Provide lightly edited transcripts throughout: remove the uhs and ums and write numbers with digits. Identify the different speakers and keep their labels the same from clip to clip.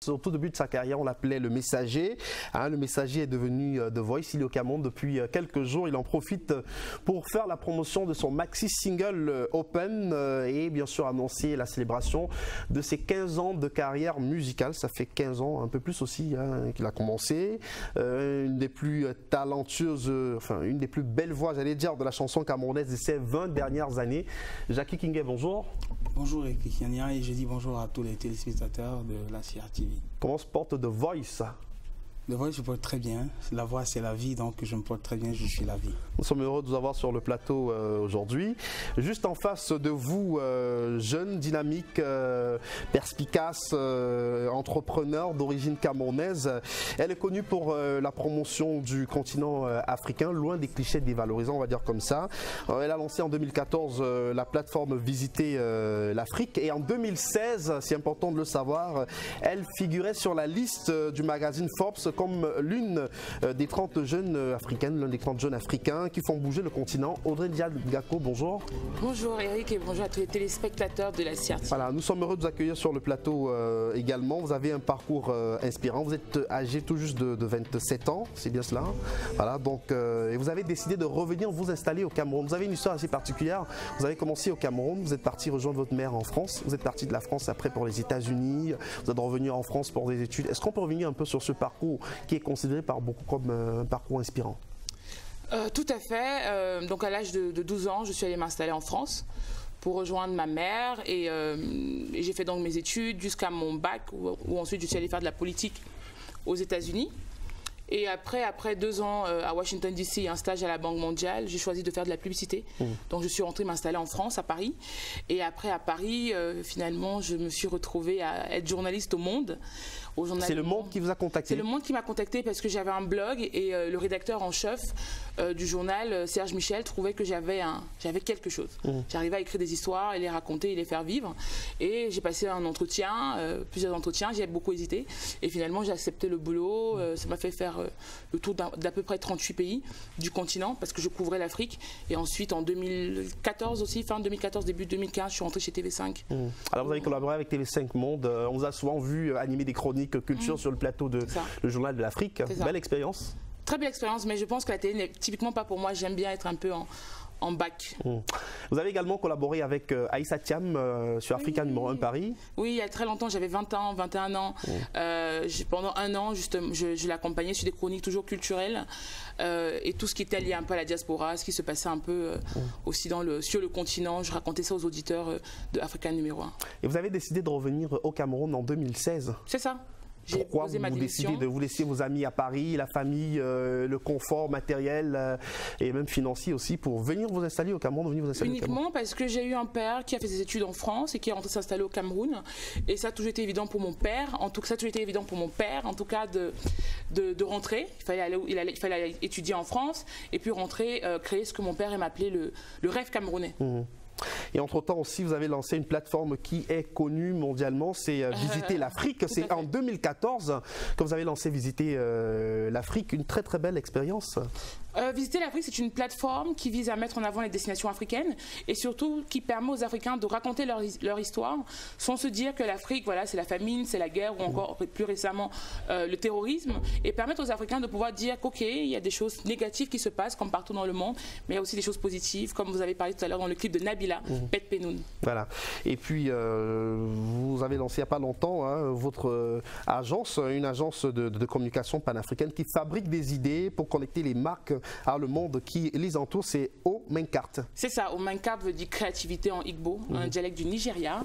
Speaker 1: Au tout début de sa carrière, on l'appelait le Messager. Hein, le Messager est devenu The Voice. Il est au Cameroun depuis quelques jours. Il en profite pour faire la promotion de son maxi single Open et bien sûr annoncer la célébration de ses 15 ans de carrière musicale. Ça fait 15 ans, un peu plus aussi, hein, qu'il a commencé. Une des plus talentueuses, enfin une des plus belles voix, j'allais dire, de la chanson camerounaise de ces 20 dernières années. Jackie Kingay, bonjour.
Speaker 2: Bonjour Kikiania et je dis bonjour à tous les téléspectateurs de la CRTV.
Speaker 1: Comment se porte The Voice?
Speaker 2: The Voice, je porte très bien. La voix, c'est la vie, donc je me porte très bien, je suis la vie.
Speaker 1: Nous sommes heureux de vous avoir sur le plateau aujourd'hui. Juste en face de vous, jeune, dynamique, perspicace, entrepreneur d'origine camerounaise. Elle est connue pour la promotion du continent africain, loin des clichés dévalorisants, on va dire comme ça. Elle a lancé en 2014 la plateforme Visiter l'Afrique. Et en 2016, c'est important de le savoir, elle figurait sur la liste du magazine Forbes comme l'une des 30 jeunes africaines, l'un des 30 jeunes africains qui font bouger le continent. Audrey Diago, bonjour.
Speaker 3: Bonjour Eric et bonjour à tous les téléspectateurs de la CRTV.
Speaker 1: Voilà, nous sommes heureux de vous accueillir sur le plateau également. Vous avez un parcours inspirant. Vous êtes âgé tout juste de 27 ans, c'est bien cela. Voilà, donc, et vous avez décidé de revenir vous installer au Cameroun. Vous avez une histoire assez particulière. Vous avez commencé au Cameroun, vous êtes parti rejoindre votre mère en France. Vous êtes parti de la France après pour les États-Unis. Vous êtes revenu en France pour des études. Est-ce qu'on peut revenir un peu sur ce parcours qui est considéré par beaucoup comme un parcours inspirant?
Speaker 3: Tout à fait. Donc à l'âge de 12 ans, je suis allée m'installer en France pour rejoindre ma mère et j'ai fait donc mes études jusqu'à mon bac où ensuite je suis allée faire de la politique aux États-Unis. Et après 2 ans à Washington DC et un stage à la Banque mondiale, j'ai choisi de faire de la publicité. Donc je suis rentrée m'installer en France, à Paris. Et après à Paris, finalement, je me suis retrouvée à être journaliste au Monde.
Speaker 1: C'est le Monde qui vous a contacté?
Speaker 3: C'est le Monde qui m'a contacté parce que j'avais un blog et le rédacteur en chef du journal, Serge Michel, trouvait que j'avais quelque chose. J'arrivais à écrire des histoires et les raconter et les faire vivre. Et j'ai passé un entretien, plusieurs entretiens, j'ai beaucoup hésité. Et finalement, j'ai accepté le boulot. Ça m'a fait faire le tour d'à peu près 38 pays du continent parce que je couvrais l'Afrique. Et ensuite, en 2014 aussi, fin 2014, début 2015, je suis rentrée chez TV5.
Speaker 1: Alors vous avez collaboré avec TV5 Monde. On vous a souvent vu animer des chroniques culture sur le plateau de le Journal de l'Afrique. Belle expérience.
Speaker 3: Très belle expérience, mais je pense que la télé n'est typiquement pas pour moi. J'aime bien être un peu en bac.
Speaker 1: Vous avez également collaboré avec Aïssa Thiam sur Africa numéro 1 Paris.
Speaker 3: Oui, il y a très longtemps, j'avais 20 ans, 21 ans. Pendant 1 an, justement, je l'accompagnais sur des chroniques toujours culturelles et tout ce qui était lié un peu à la diaspora, ce qui se passait un peu aussi sur le continent. Je racontais ça aux auditeurs de Africa numéro 1. Et
Speaker 1: vous avez décidé de revenir au Cameroun en 2016.
Speaker 3: C'est ça.
Speaker 1: Pourquoi vous décidez de vous laisser vos amis à Paris, la famille, le confort matériel et même financier aussi pour venir vous installer au Cameroun?
Speaker 3: Uniquement parce que j'ai eu un père qui a fait ses études en France et qui est rentré s'installer au Cameroun. Et ça a toujours été évident pour mon père, en tout cas, de rentrer. Il fallait aller étudier en France et puis rentrer, créer ce que mon père aime appeler le rêve camerounais.
Speaker 1: Et entre-temps aussi, vous avez lancé une plateforme qui est connue mondialement, c'est Visiter l'Afrique. C'est en 2014 que vous avez lancé Visiter l'Afrique, une très très belle expérience.
Speaker 3: Visiter l'Afrique, c'est une plateforme qui vise à mettre en avant les destinations africaines et surtout qui permet aux Africains de raconter leur histoire sans se dire que l'Afrique, voilà, c'est la famine, c'est la guerre ou encore plus récemment le terrorisme, et permettre aux Africains de pouvoir dire qu'ok, il y a des choses négatives qui se passent comme partout dans le monde, mais il y a aussi des choses positives, comme vous avez parlé tout à l'heure dans le clip de Nabila, Pet Penoun.
Speaker 1: Voilà. Et puis, vous avez lancé il n'y a pas longtemps votre agence, une agence de communication panafricaine qui fabrique des idées pour connecter les marques à le monde qui les entoure. C'est Omenkart.
Speaker 3: C'est ça, Omenkart veut dire créativité en Igbo, un dialecte du Nigeria.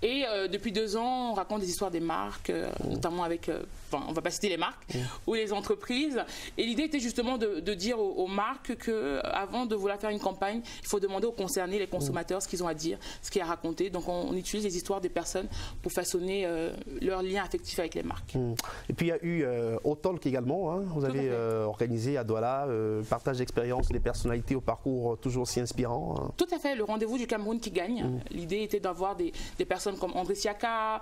Speaker 3: Et depuis 2 ans, on raconte des histoires des marques, notamment avec, on ne va pas citer les marques, ou les entreprises. Et l'idée était justement de dire aux marques qu'avant de vouloir faire une campagne, il faut demander aux concernés, les consommateurs, ce qu'ils ont à dire, ce qu'il y a à raconter. Donc on utilise les histoires des personnes pour façonner leur lien affectif avec les marques.
Speaker 1: Et puis il y a eu Otalk également, hein. Vous avez organisé à Douala partage d'expériences, des personnalités au parcours toujours aussi inspirant. Hein.
Speaker 3: Tout à fait, le rendez-vous du Cameroun qui gagne. L'idée était d'avoir des personnes comme André Siaka,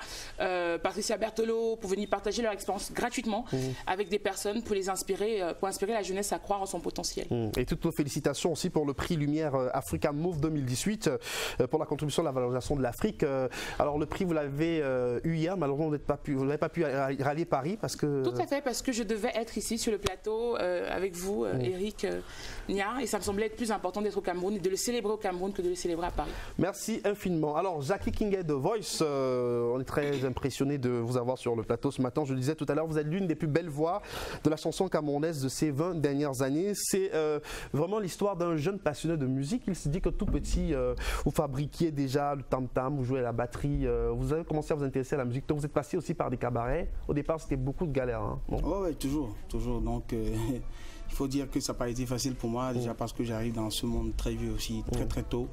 Speaker 3: Patricia Berthelot, pour venir partager leur expérience gratuitement avec des personnes pour les inspirer, pour inspirer la jeunesse à croire en son potentiel.
Speaker 1: Et toutes nos félicitations aussi pour le prix Lumière Africa Move 2018 pour la contribution à la valorisation de l'Afrique. Alors le prix, vous l'avez eu hier, malheureusement vous n'avez pas pu rallier Paris parce que...
Speaker 3: Tout à fait, parce que je devais être ici sur le plateau avec vous, Eric Nia, et ça me semblait être plus important d'être au Cameroun et de le célébrer au Cameroun que de le célébrer à Paris. Merci
Speaker 1: infiniment. Alors Jackie Kinguet de Voice, on est très impressionné de vous avoir sur le plateau ce matin. Je le disais tout à l'heure, vous êtes l'une des plus belles voix de la chanson camerounaise de ces 20 dernières années. C'est vraiment l'histoire d'un jeune passionné de musique. Il se dit que tout petit, vous fabriquiez déjà le tam-tam, vous jouez à la batterie, vous avez commencé à vous intéresser à la musique. Donc vous êtes passé aussi par des cabarets. Au départ, c'était beaucoup de galères. Hein,
Speaker 2: oui, toujours. Donc il faut dire que ça n'a pas été facile pour moi, déjà parce que j'arrive dans ce monde très vieux aussi, très tôt.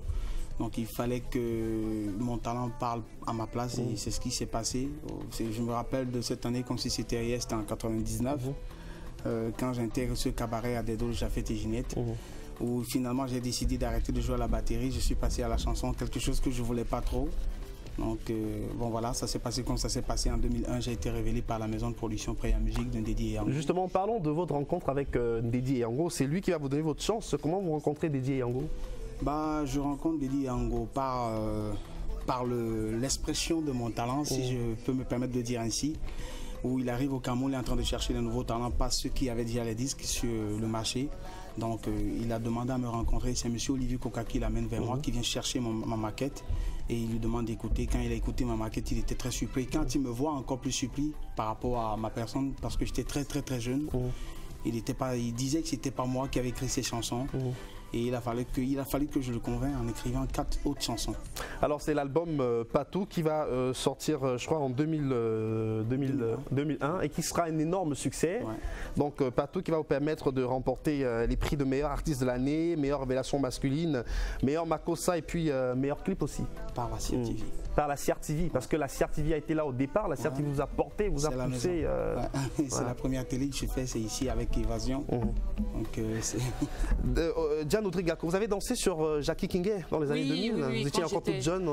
Speaker 2: Donc il fallait que mon talent parle à ma place et c'est ce qui s'est passé. Je me rappelle de cette année comme si c'était hier, c'était en 99, quand j'intègre ce cabaret à Dedo, Jafet et Ginette, où finalement j'ai décidé d'arrêter de jouer à la batterie. Je suis passé à la chanson, quelque chose que je ne voulais pas trop. Donc bon voilà, ça s'est passé comme ça s'est passé en 2001. J'ai été révélé par la maison de production Préa Musique de Ndedi Eyango.
Speaker 1: Justement, parlons de votre rencontre avec Ndedi Eyango. C'est lui qui va vous donner votre chance. Comment vous rencontrez Ndedi Eyango?
Speaker 2: Je rencontre Ndedi Eyango par l'expression de mon talent, si je peux me permettre de dire ainsi. Où il arrive au Cameroun, il est en train de chercher de nouveaux talents, pas ceux qui avaient déjà les disques sur le marché. Donc il a demandé à me rencontrer. C'est M. Olivier Coca qui l'amène vers moi, qui vient chercher ma maquette. Et il lui demande d'écouter. Quand il a écouté ma maquette, il était très surpris. Quand il me voit, encore plus surpris par rapport à ma personne, parce que j'étais très très très jeune. Il disait que c'était pas moi qui avais écrit ces chansons. Et il a fallu que je le convainque en écrivant 4 autres chansons.
Speaker 1: Alors c'est l'album Patou qui va sortir, je crois, en 2001 et qui sera un énorme succès. Ouais. Donc Patou qui va vous permettre de remporter les prix de meilleur artiste de l'année, meilleure révélation masculine, meilleur Makossa et puis meilleur clip aussi.
Speaker 2: Par la CR TV.
Speaker 1: Par la CR TV, parce que la CR TV a été là au départ, la CR TV vous a porté, vous a poussé.
Speaker 2: C'est la première télé que j'ai fait, c'est ici avec Évasion. Donc
Speaker 1: Diane Audrigaco, vous avez dansé sur Jackie Kinguet dans les années 2000.
Speaker 3: Oui,
Speaker 1: vous étiez encore toute jeune.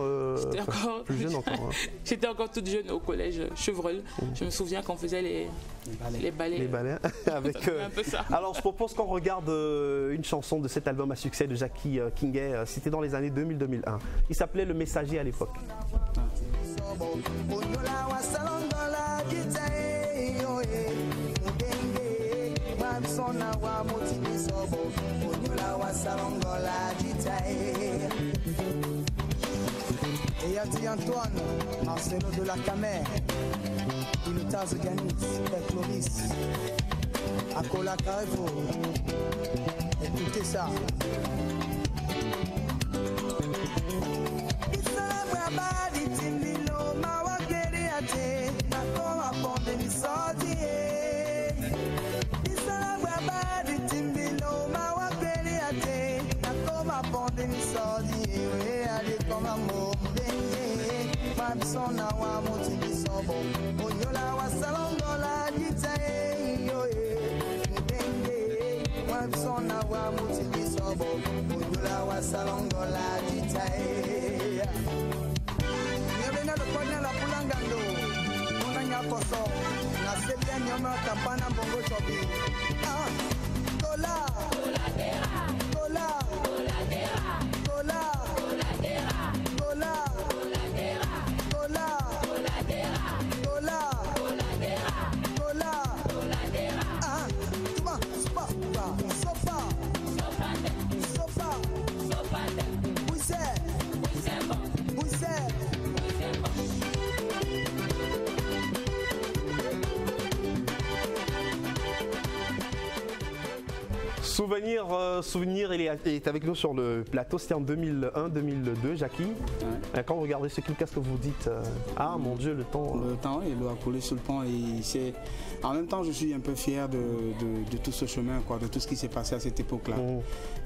Speaker 3: J'étais encore toute jeune au collège Chevreul. Je me souviens qu'on faisait les ballets.
Speaker 1: Les ballets avec.
Speaker 3: Un peu ça.
Speaker 1: Alors je propose qu'on regarde une chanson de cet album à succès de Jackie Kinguet. C'était dans les années 2000-2001. Il s'appelait Le Messager à l'époque.
Speaker 4: Et Antoine, Marcelo de la Camer, Pilotage Ganis, Clovis, Akola Carrefour. Écoutez ça. Sona wa moti sobo onyola wa salongola jitae yoe ndenge wa sona wa moti sobo onyola wa salongola jitae nyabena lo konya la pulangando onanya koso na sebia nyama kapana bongo chobi dola
Speaker 1: Souvenir, il est avec nous sur le plateau. C'était en 2001-2002, Jackie. Ouais. Quand vous regardez ce clip, qu'est-ce que vous dites? Ah mon Dieu, le temps.
Speaker 2: Le temps, il doit couler sur le pont. Et en même temps, je suis un peu fier de tout ce chemin, quoi, de tout ce qui s'est passé à cette époque-là.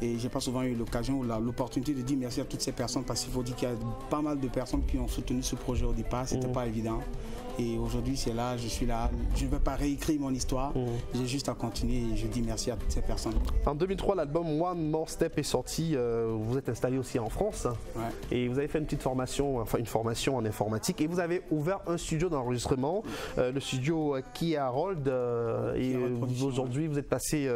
Speaker 2: Et j'ai pas souvent eu l'occasion ou l'opportunité de dire merci à toutes ces personnes, parce qu'il faut dire qu'il y a pas mal de personnes qui ont soutenu ce projet au départ. C'était pas évident. Et aujourd'hui, c'est là, je suis là. Je ne vais pas réécrire mon histoire. J'ai juste à continuer et je dis merci à toutes ces personnes.
Speaker 1: En 2003, l'album One More Step est sorti. Vous êtes installé aussi en France.
Speaker 2: Ouais.
Speaker 1: Et vous avez fait une petite formation, enfin une formation en informatique. Et vous avez ouvert un studio d'enregistrement, le studio Kia Rold. Et aujourd'hui, vous êtes passé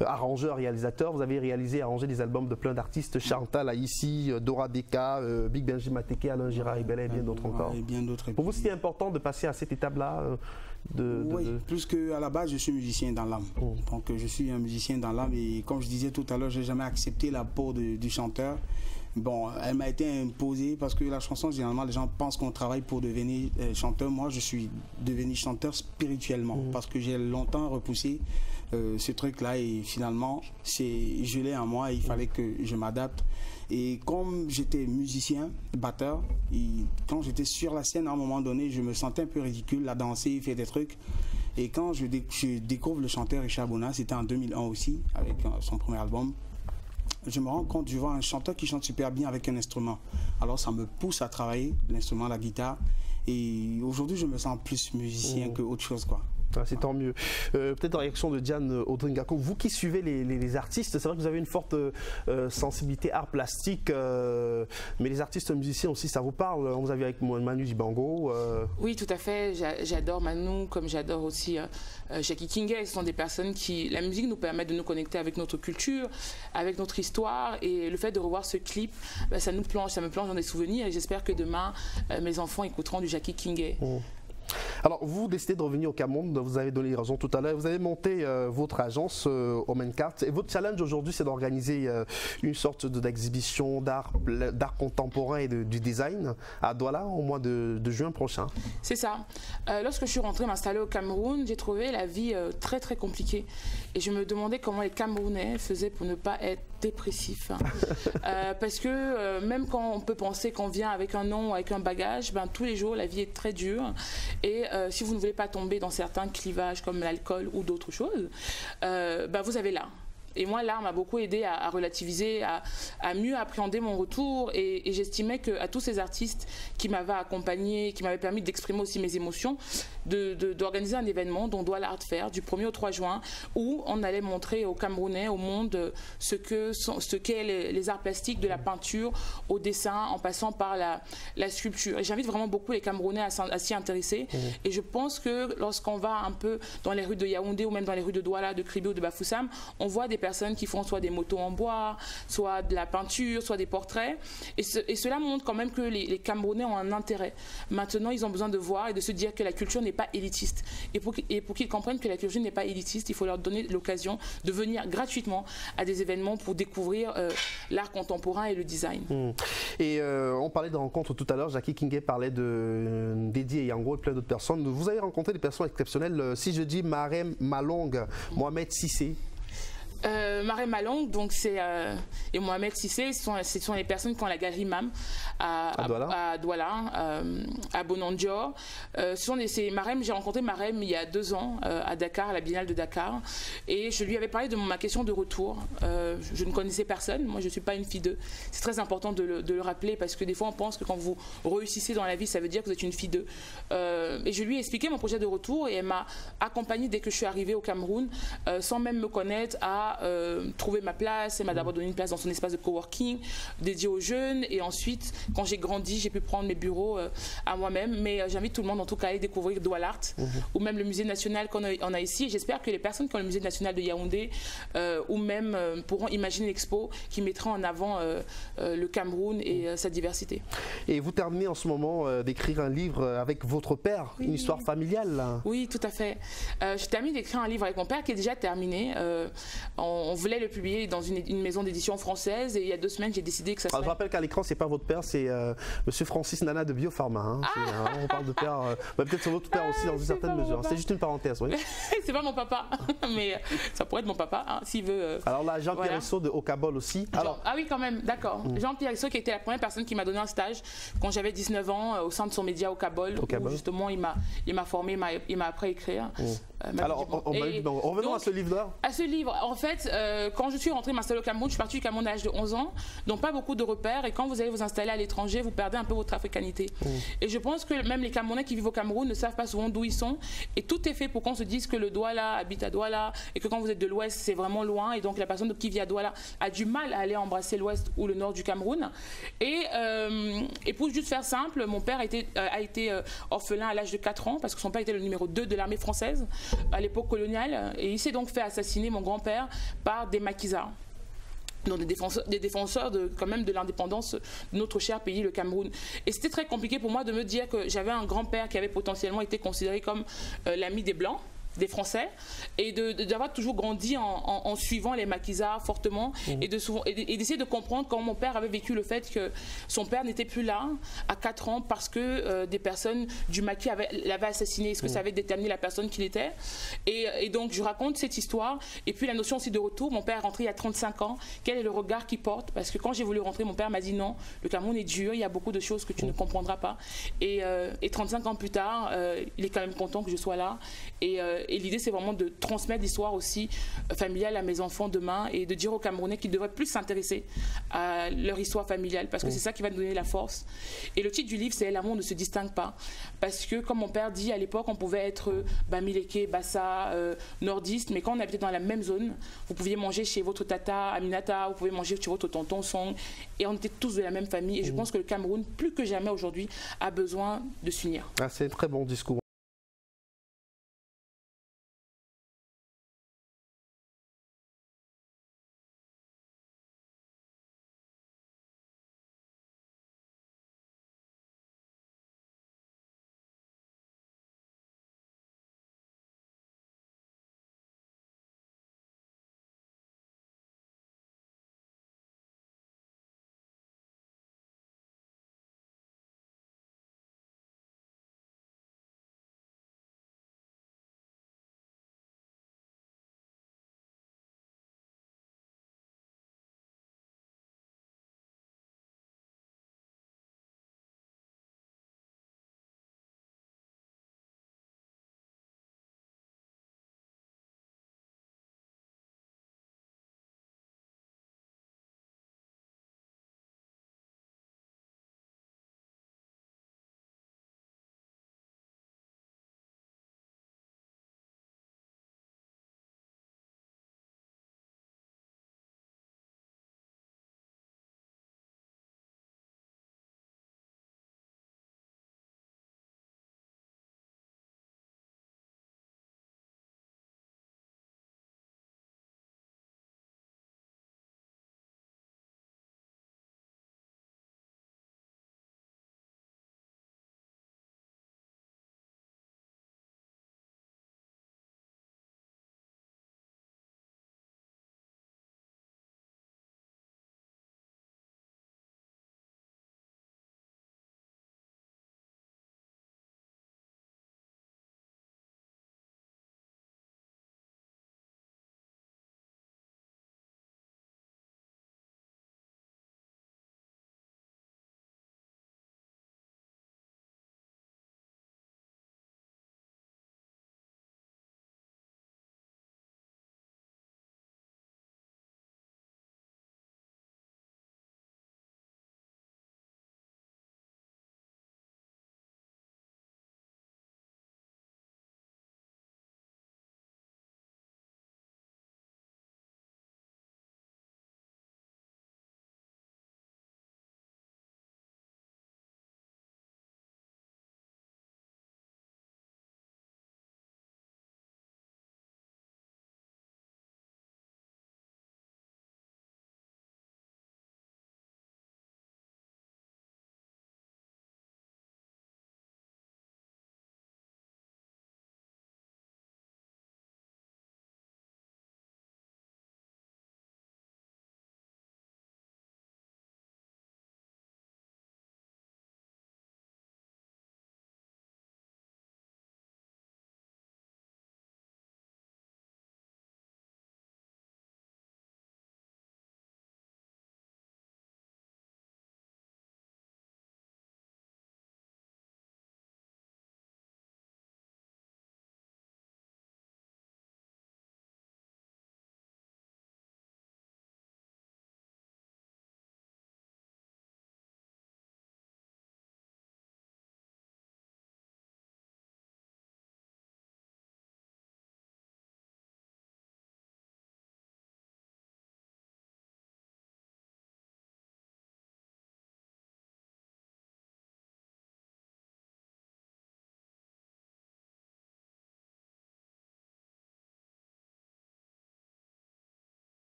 Speaker 1: arrangeur, réalisateur. Vous avez réalisé et arrangé des albums de plein d'artistes. Chantal Aïssi, Dora Deka, Big Benji Mateke, Alain Girard et bien d'autres encore.
Speaker 2: Et bien d'autres.
Speaker 1: Pour vous, c'était important de passer à cette étape-là
Speaker 2: Oui, plus qu'à la base, je suis musicien dans l'âme. Donc, je suis un musicien dans l'âme et comme je disais tout à l'heure, je n'ai jamais accepté la peau du chanteur. Bon, elle m'a été imposée parce que la chanson, généralement, les gens pensent qu'on travaille pour devenir chanteur. Moi, je suis devenu chanteur spirituellement parce que j'ai longtemps repoussé ce truc-là et finalement, je l'ai en moi et il fallait que je m'adapte. Et comme j'étais musicien, batteur, et quand j'étais sur la scène, à un moment donné, je me sentais un peu ridicule à danser, faire des trucs. Et quand je découvre le chanteur Richard Bona, c'était en 2001 aussi, avec son premier album, je me rends compte, je vois un chanteur qui chante super bien avec un instrument. Alors ça me pousse à travailler l'instrument, la guitare. Et aujourd'hui, je me sens plus musicien qu'autre chose, quoi.
Speaker 1: C'est tant mieux. Peut-être en réaction de Diane Audringako, vous qui suivez les artistes, c'est vrai que vous avez une forte sensibilité art plastique, mais les artistes musiciens aussi, ça vous parle? Vous avez avec Manu Dibango.
Speaker 3: Oui, tout à fait. J'adore Manu, comme j'adore aussi Jackie Kingay. Ce sont des personnes qui... La musique nous permet de nous connecter avec notre culture, avec notre histoire, et le fait de revoir ce clip, ça me plonge dans des souvenirs, et j'espère que demain, mes enfants écouteront du Jackie Kingay.
Speaker 1: Alors, vous décidez de revenir au Cameroun, vous avez donné raison tout à l'heure, vous avez monté votre agence Omencart, et votre challenge aujourd'hui, c'est d'organiser une sorte d'exhibition d'art contemporain et du design à Douala au mois de juin prochain. C'est
Speaker 3: ça. Lorsque je suis rentrée m'installer au Cameroun, j'ai trouvé la vie très très compliquée. Et je me demandais comment les Camerounais faisaient pour ne pas être dépressifs. Parce que même quand on peut penser qu'on vient avec un nom ou avec un bagage, tous les jours, la vie est très dure. Et si vous ne voulez pas tomber dans certains clivages comme l'alcool ou d'autres choses, vous avez l'art. Et moi, l'art m'a beaucoup aidé à relativiser, à mieux appréhender mon retour. Et j'estimais qu'à tous ces artistes qui m'avaient accompagné, qui m'avaient permis d'exprimer aussi mes émotions, d'organiser un événement dont doit l'Art Fair du 1er au 3 juin, où on allait montrer aux Camerounais, au monde, ce qu'est les arts plastiques, de la peinture au dessin, en passant par la sculpture. Et j'invite vraiment beaucoup les Camerounais à s'y intéresser. Et je pense que lorsqu'on va un peu dans les rues de Yaoundé ou même dans les rues de Douala, de Kribé ou de Bafoussam, on voit des personnes qui font soit des motos en bois, soit de la peinture, soit des portraits. Et cela montre quand même que les Camerounais ont un intérêt. Maintenant, ils ont besoin de voir et de se dire que la culture n'est pas élitiste. Et pour qu'ils comprennent que la culture n'est pas élitiste, il faut leur donner l'occasion de venir gratuitement à des événements pour découvrir l'art contemporain et le design.
Speaker 1: Et on parlait de rencontres tout à l'heure, Jackie Kingay parlait de Dédi et Yango et plein d'autres personnes. Vous avez rencontré des personnes exceptionnelles. Si je dis Marem Malong, Mohamed Sissé.
Speaker 3: Marem Malong, donc et Mohamed Sissé, ce sont les personnes qui ont la galerie MAM à Douala, à Bonandior. Marem, j'ai rencontré Marem il y a 2 ans à Dakar, à la Biennale de Dakar, et je lui avais parlé de ma question de retour. Je ne connaissais personne, moi je ne suis pas une fille d'eux. C'est très important de le rappeler parce que des fois on pense que quand vous réussissez dans la vie, ça veut dire que vous êtes une fille d'eux. Et je lui ai expliqué mon projet de retour et elle m'a accompagnée dès que je suis arrivée au Cameroun, sans même me connaître, à trouver ma place. Elle m'a d'abord donné une place dans son espace de coworking dédié aux jeunes, et ensuite quand j'ai grandi j'ai pu prendre mes bureaux à moi-même. Mais j'invite tout le monde en tout cas à aller découvrir Douala Art ou même le musée national qu'on a ici, et j'espère que les personnes qui ont le musée national de Yaoundé ou même pourront imaginer l'expo qui mettra en avant le Cameroun et sa diversité. Et vous terminez en ce moment d'écrire un livre avec votre père, une histoire familiale là. Oui, tout à fait. Je termine d'écrire un livre avec mon père qui est déjà terminé. On voulait le publier dans une maison d'édition française, et il y a 2 semaines j'ai décidé que ça serait... Alors, je rappelle qu'à l'écran c'est pas votre père, c'est monsieur Francis Nana de Biopharma. Hein. On parle de père, peut-être sur votre père aussi dans une certaine mesure. C'est juste une parenthèse, oui. C'est pas mon papa, mais ça pourrait être mon papa hein, s'il veut. Alors là, Jean-Pierre Esso de Okabol aussi. Alors... Ah oui, quand même, d'accord. Jean-Pierre Esso qui était la première personne qui m'a donné un stage quand j'avais 19 ans au sein de son média Okabol, où justement il m'a formé, il m'a appris à écrire.
Speaker 1: Alors, revenons à ce livre-là.
Speaker 3: À ce livre, en fait, quand je suis rentrée m'installer au Cameroun, je suis partie du Cameroun à l'âge de 11 ans, donc pas beaucoup de repères, et quand vous allez vous installer à l'étranger, vous perdez un peu votre africanité. Et je pense que même les Camerounais qui vivent au Cameroun ne savent pas souvent d'où ils sont, et tout est fait pour qu'on se dise que le Douala habite à Douala, et que quand vous êtes de l'Ouest, c'est vraiment loin, et donc la personne qui vit à Douala a du mal à aller embrasser l'Ouest ou le Nord du Cameroun. Et pour juste faire simple, mon père a été orphelin à l'âge de 4 ans, parce que son père était le numéro 2 de l'armée française à l'époque coloniale, et il s'est donc fait assassiner, mon grand-père, par des maquisards. Donc des défenseurs quand même de l'indépendance de notre cher pays, le Cameroun. Et c'était très compliqué pour moi de me dire que j'avais un grand-père qui avait potentiellement été considéré comme l'ami des Blancs, des Français, et d'avoir toujours grandi en suivant les maquisards fortement, et d'essayer de comprendre comment mon père avait vécu le fait que son père n'était plus là à 4 ans parce que des personnes du maquis l'avaient assassiné. Est-ce que ça avait déterminé la personne qu'il était? Et donc je raconte cette histoire, et puis la notion aussi de retour. Mon père est rentré il y a 35 ans. Quel est le regard qu'il porte? Parce que quand j'ai voulu rentrer, mon père m'a dit non, le Cameroun est dur, il y a beaucoup de choses que tu ne comprendras pas. Et 35 ans plus tard, il est quand même content que je sois là. Et l'idée, c'est vraiment de transmettre l'histoire aussi familiale à mes enfants demain, et de dire aux Camerounais qu'ils devraient plus s'intéresser à leur histoire familiale, parce que c'est ça qui va nous donner la force. Et le titre du livre, c'est « L'amour ne se distingue pas ». Parce que, comme mon père dit, à l'époque, on pouvait être Bamileke, Bassa, nordiste, mais quand on habitait dans la même zone, vous pouviez manger chez votre tata Aminata, vous pouvez manger chez votre tonton Song, et on était tous de la même famille. Et je pense que le Cameroun, plus que jamais aujourd'hui, a besoin de s'unir.
Speaker 1: Ah, c'est un très bon discours.